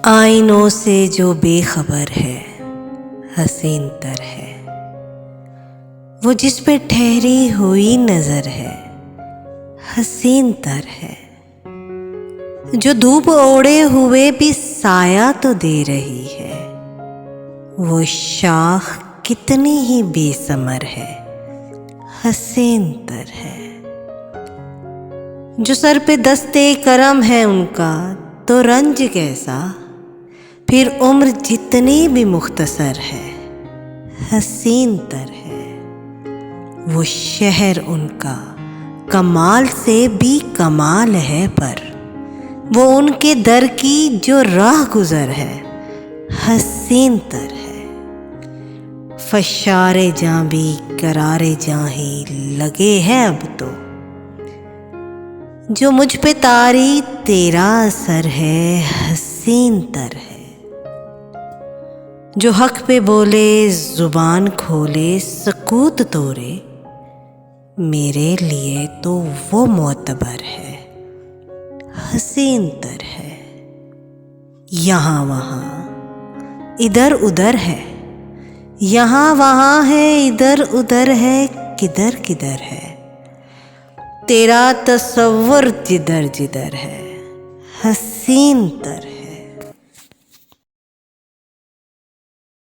आईनों से जो बेखबर है हसीन तर है, वो जिस पे ठहरी हुई नजर है हसीन तर है। जो धूप ओढ़े हुए भी साया तो दे रही है, वो शाख कितनी ही बेसमर है हसीन तर है। जो सर पे दस्ते करम है उनका तो रंज कैसा, फिर उम्र जितनी भी मुख्तसर है हसीन तर है। वो शहर उनका कमाल से भी कमाल है, पर वो उनके दर की जो राह गुजर है हसीन तर है। फशारे जां भी करारे जां ही लगे हैं अब तो, जो मुझ पे तारी तेरा असर है हसीन तर है। जो हक पे बोले जुबान खोले सकूत तोड़े, मेरे लिए तो वो मोतबर है हसीन तर है। यहाँ वहाँ इधर उधर है, यहाँ वहाँ है इधर उधर है, किधर किधर है। तेरा तस्वुर जिधर जिधर है हसीन तर